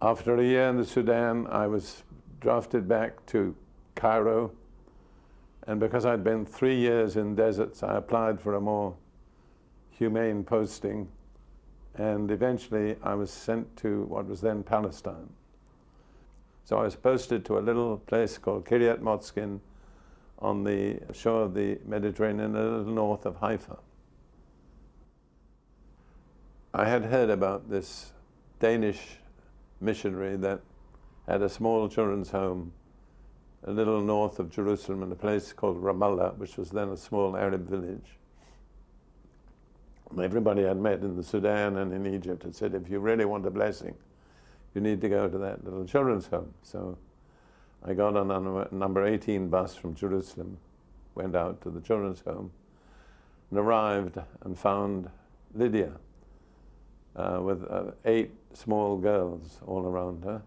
After a year in the Sudan, I was drafted back to Cairo, and because I'd been 3 years in deserts, I applied for a more humane posting, and eventually I was sent to what was then Palestine. So I was posted to a little place called Kiryat Motzkin on the shore of the Mediterranean, a little north of Haifa. I had heard about this Danish missionary that had a small children's home a little north of Jerusalem in a place called Ramallah, which was then a small Arab village. And everybody I'd met in the Sudan and in Egypt had said, if you really want a blessing, you need to go to that little children's home. So I got on a number 18 bus from Jerusalem, went out to the children's home, and arrived and found Lydia with 8 small girls all around her.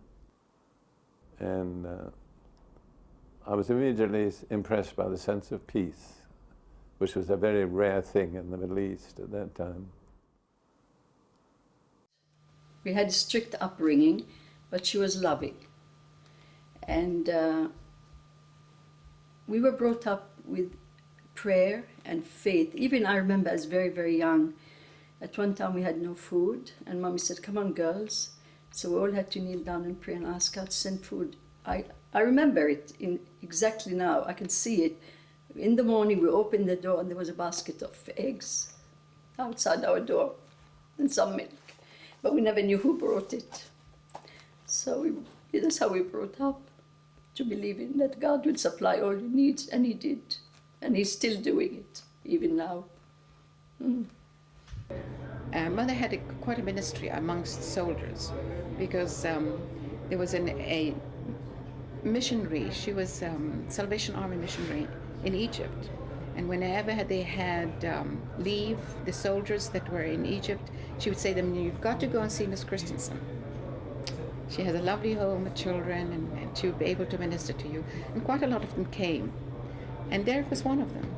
And I was immediately impressed by the sense of peace, which was a very rare thing in the Middle East at that time. We had a strict upbringing, but she was loving. And we were brought up with prayer and faith. Even I remember as very, very young, at one time we had no food, and Mommy said, come on girls. So we all had to kneel down and pray and ask God to send food. I remember it exactly now, I can see it. In the morning we opened the door and there was a basket of eggs outside our door and some milk. But we never knew who brought it. So that's how we were brought up, to believe in that God would supply all your needs, and He did. And He's still doing it, even now. Mother had quite a ministry amongst soldiers, because there was a missionary. She was Salvation Army missionary in Egypt, and whenever they had leave, the soldiers that were in Egypt, she would say to them, you've got to go and see Miss Christensen. She has a lovely home with children, and she would be able to minister to you. And quite a lot of them came, and Derek was one of them.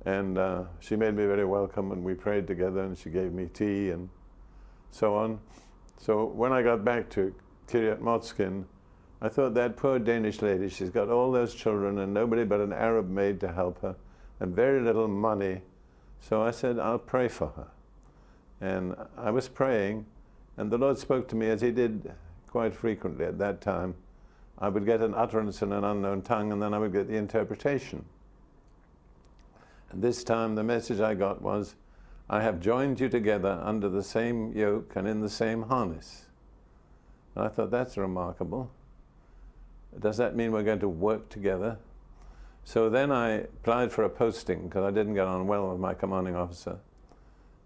And she made me very welcome, and we prayed together, and she gave me tea and so on. So when I got back to Kiryat Motzkin, I thought, that poor Danish lady, she's got all those children and nobody but an Arab maid to help her and very little money. So I said, I'll pray for her. And I was praying, and the Lord spoke to me, as He did quite frequently at that time. I would get an utterance in an unknown tongue, and then I would get the interpretation. And this time the message I got was, I have joined you together under the same yoke and in the same harness. And I thought, that's remarkable. Does that mean we're going to work together? So then I applied for a posting, because I didn't get on well with my commanding officer.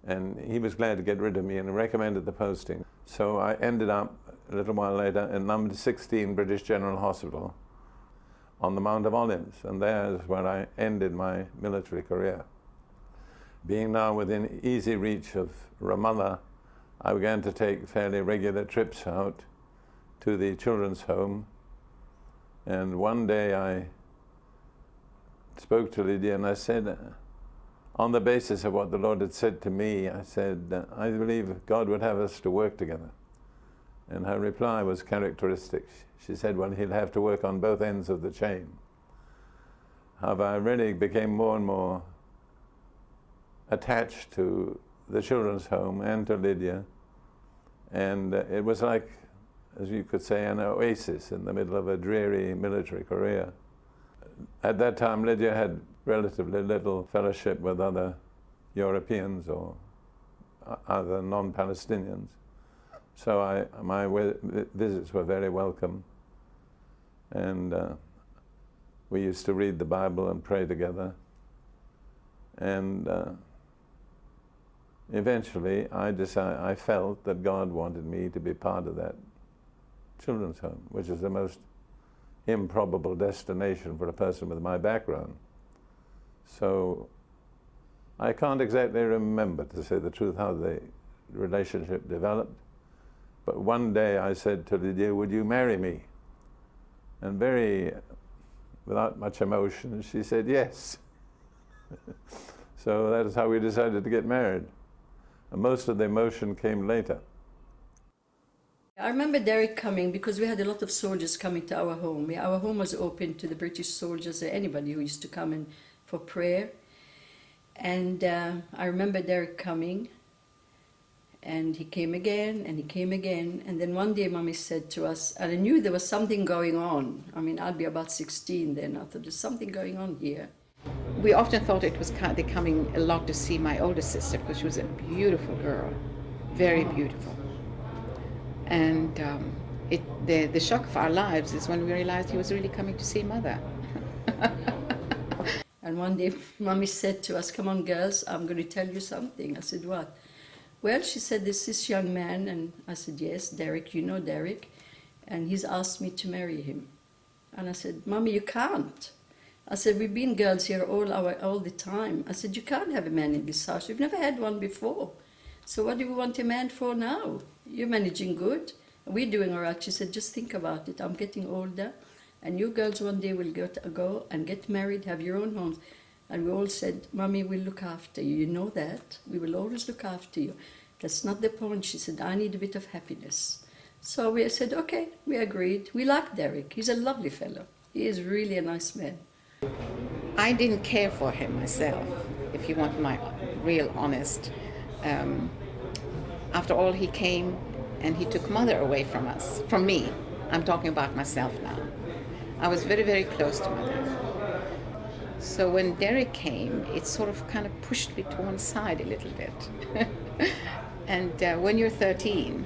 And he was glad to get rid of me and recommended the posting. So I ended up, a little while later, in number 16 British General Hospital on the Mount of Olives. And there is where I ended my military career. Being now within easy reach of Ramallah, I began to take fairly regular trips out to the children's home. And one day I spoke to Lydia and I said, on the basis of what the Lord had said to me, I said, I believe God would have us to work together. And her reply was characteristic. She said, well, He'll have to work on both ends of the chain. However, I really became more and more attached to the children's home and to Lydia. And it was like, as you could say, an oasis in the middle of a dreary military career. At that time, Lydia had relatively little fellowship with other Europeans or other non-Palestinians. So my visits were very welcome. And we used to read the Bible and pray together. And eventually, I felt that God wanted me to be part of that children's home, which is the most improbable destination for a person with my background. So I can't exactly remember, to say the truth, how the relationship developed. But one day I said to Lydia, would you marry me? And without much emotion, she said yes. So that is how we decided to get married. And most of the emotion came later. I remember Derek coming because we had a lot of soldiers coming to our home. Our home was open to the British soldiers or anybody who used to come in for prayer. And I remember Derek coming, and he came again, and he came again. And then one day Mommy said to us, and I knew there was something going on. I mean, I'd be about 16 then. I thought, there's something going on here. We often thought it was they coming a lot to see my older sister because she was a beautiful girl, very beautiful. And the shock of our lives is when we realized he was really coming to see Mother. And one day Mommy said to us, come on girls, I'm going to tell you something. I said, what? Well, she said, there's this young man, and I said, yes, Derek, you know Derek, and he's asked me to marry him. And I said, Mommy, you can't. I said, we've been girls here all the time. I said, you can't have a man in this house. We've never had one before. So what do we want a man for now? You're managing good. We're doing all right. She said, just think about it. I'm getting older, and you girls one day will go and get married, have your own homes. And we all said, Mommy, we'll look after you. You know that. We will always look after you. That's not the point. She said, I need a bit of happiness. So we said, okay, we agreed. We like Derek. He's a lovely fellow. He is really a nice man. I didn't care for him myself, if you want my real honest. After all, he came and he took Mother away from us, from me. I'm talking about myself now. I was very, very close to Mother. So when Derek came, it sort of kind of pushed me to one side a little bit. And when you're 13,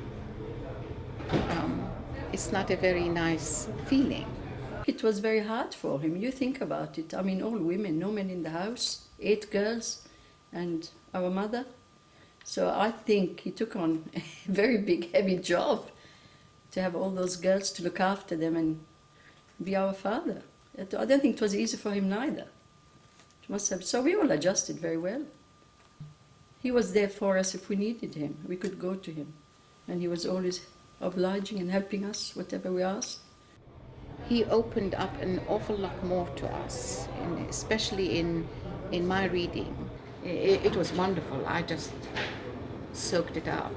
it's not a very nice feeling. It was very hard for him. You think about it. I mean, all women, no men in the house, 8 girls, and our mother. So I think he took on a very big, heavy job to have all those girls to look after them and be our father. I don't think it was easy for him neither. It must have. So we all adjusted very well. He was there for us if we needed him. We could go to him. And he was always obliging and helping us, whatever we asked. He opened up an awful lot more to us, especially in my reading. It was wonderful. I just soaked it up.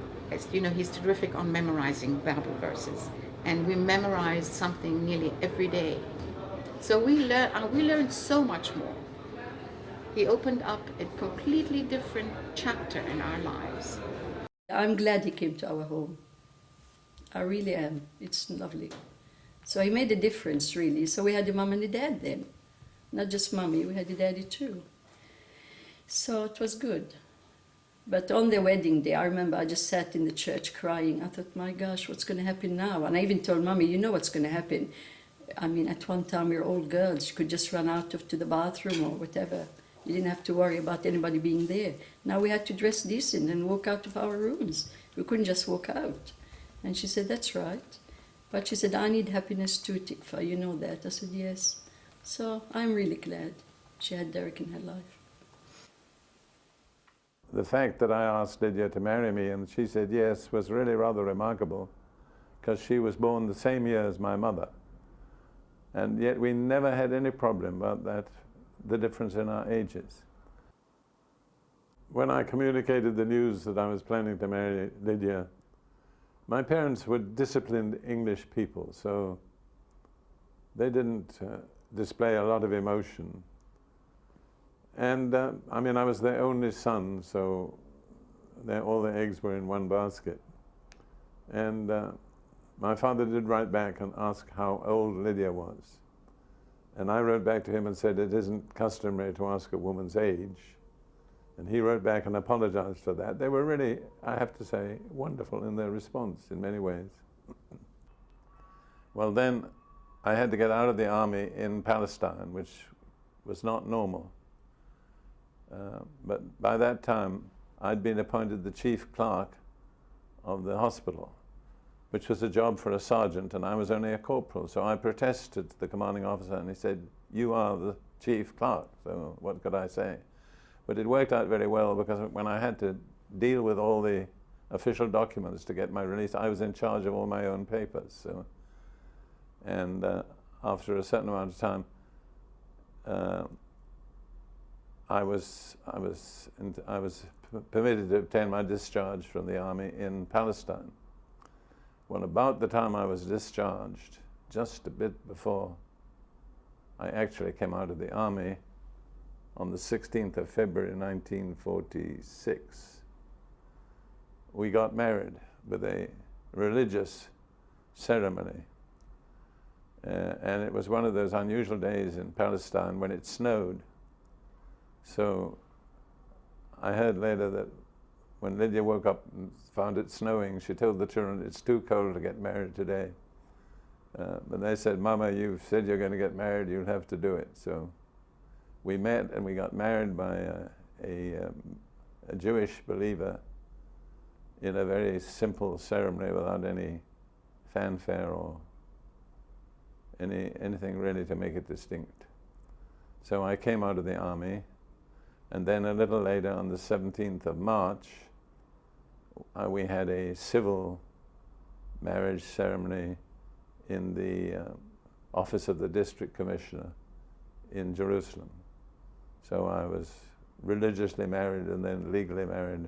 You know, he's terrific on memorizing Bible verses, and we memorized something nearly every day. So we learned so much more. He opened up a completely different chapter in our lives. I'm glad he came to our home. I really am. It's lovely. So he made a difference, really. So we had a mom and a dad then. Not just mommy, we had a daddy too. So it was good. But on the wedding day, I remember I just sat in the church crying. I thought, my gosh, what's going to happen now? And I even told Mommy, you know what's going to happen. I mean, at one time we were all girls. You could just run out to the bathroom or whatever. You didn't have to worry about anybody being there. Now we had to dress decent and walk out of our rooms. We couldn't just walk out. And she said, that's right. But she said, I need happiness too, Tikva, you know that. I said, yes. So I'm really glad she had Derek in her life. The fact that I asked Lydia to marry me and she said yes was really rather remarkable, because she was born the same year as my mother. And yet we never had any problem about that, the difference in our ages. When I communicated the news that I was planning to marry Lydia, my parents were disciplined English people, so they didn't display a lot of emotion. And I mean, I was their only son, so all the eggs were in one basket. And my father did write back and ask how old Lydia was. And I wrote back to him and said, it isn't customary to ask a woman's age. And he wrote back and apologized for that. They were really, I have to say, wonderful in their response in many ways. Well, then I had to get out of the army in Palestine, which was not normal. But by that time, I'd been appointed the chief clerk of the hospital, which was a job for a sergeant, and I was only a corporal. So I protested to the commanding officer, and he said, you are the chief clerk, so what could I say? But it worked out very well, because when I had to deal with all the official documents to get my release, I was in charge of all my own papers. So, and after a certain amount of time, I was permitted to obtain my discharge from the army in Palestine. Well, about the time I was discharged, just a bit before I actually came out of the army, on the 16th of February 1946, we got married with a religious ceremony. And it was one of those unusual days in Palestine when it snowed. So I heard later that when Lydia woke up and found it snowing, she told the children, "It's too cold to get married today." But they said, "Mama, you've said you're going to get married, you'll have to do it." So we met and we got married by a Jewish believer in a very simple ceremony without any fanfare or anything really to make it distinct. So I came out of the army, and then a little later, on the 17th of March, we had a civil marriage ceremony in the office of the district commissioner in Jerusalem. So I was religiously married and then legally married.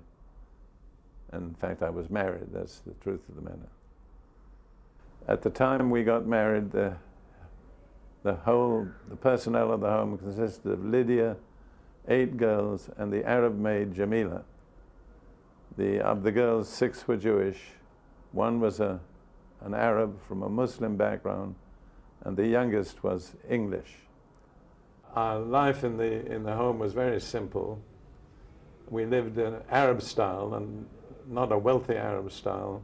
And in fact, I was married, that's the truth of the matter. At the time we got married, the personnel of the home consisted of Lydia, 8 girls, and the Arab maid Jamila. Of the girls, 6 were Jewish. 1 was an Arab from a Muslim background, and the youngest was English. Our life in the home was very simple. We lived in Arab style, and not a wealthy Arab style.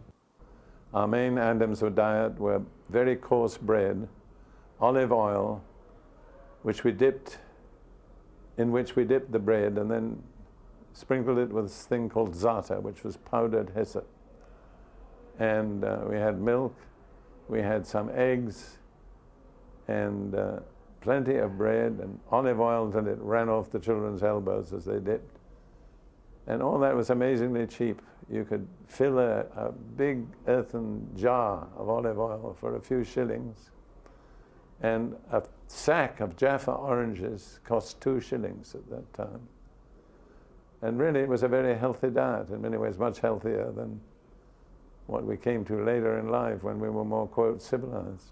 Our main items of diet were very coarse bread, olive oil, in which we dipped the bread and then sprinkled it with this thing called za'atar, which was powdered hyssop. And we had milk, we had some eggs, and plenty of bread and olive oil until it ran off the children's elbows as they dipped. And all that was amazingly cheap. You could fill a big earthen jar of olive oil for a few shillings. And a sack of Jaffa oranges cost 2 shillings at that time. And really it was a very healthy diet, in many ways much healthier than what we came to later in life when we were more, quote, civilized.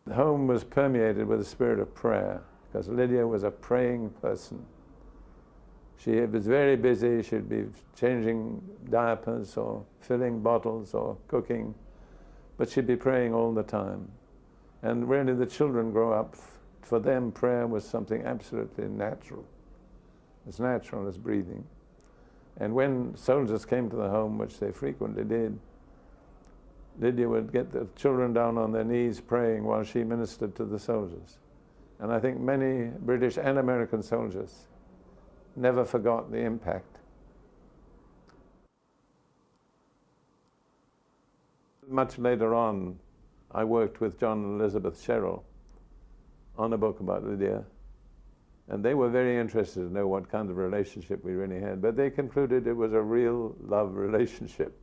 The home was permeated with a spirit of prayer, because Lydia was a praying person. She was very busy. She'd be changing diapers or filling bottles or cooking, but she'd be praying all the time. And really the children grow up, for them prayer was something absolutely natural, as natural as breathing. And when soldiers came to the home, which they frequently did, Lydia would get the children down on their knees praying while she ministered to the soldiers. And I think many British and American soldiers never forgot the impact. Much later on, I worked with John and Elizabeth Sherrill on a book about Lydia, and they were very interested to know what kind of relationship we really had, but they concluded it was a real love relationship.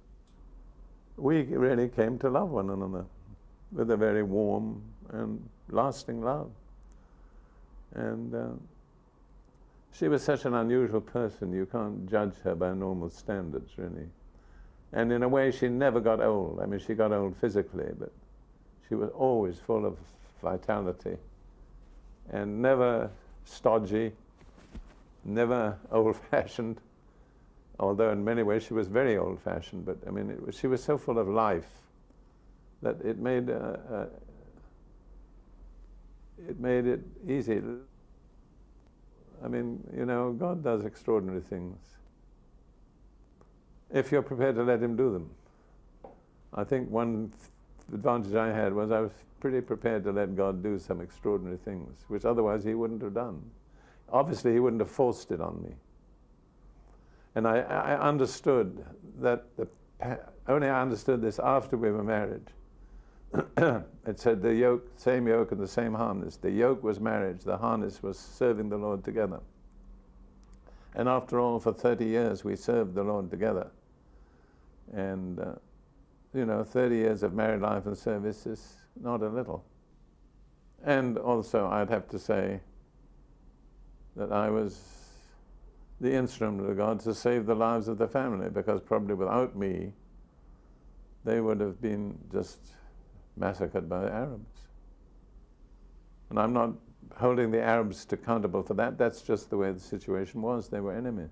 We really came to love one another with a very warm and lasting love. And she was such an unusual person, you can't judge her by normal standards, really. And in a way, she never got old. I mean, she got old physically, but she was always full of vitality and never stodgy, never old-fashioned, although in many ways she was very old-fashioned. But I mean, she was so full of life that it made it easy. I mean, you know, God does extraordinary things if you're prepared to let him do them. I think one advantage I had was I was pretty prepared to let God do some extraordinary things, which otherwise he wouldn't have done. Obviously, he wouldn't have forced it on me. And I understood that, only I understood this after we were married. It said the yoke, same yoke and the same harness. The yoke was marriage, the harness was serving the Lord together. And after all, for 30 years we served the Lord together. And, you know, 30 years of married life and service is not a little. And also, I'd have to say that I was the instrument of God to save the lives of the family, because probably without me, they would have been just massacred by the Arabs. And I'm not holding the Arabs accountable for that. That's just the way the situation was. They were enemies.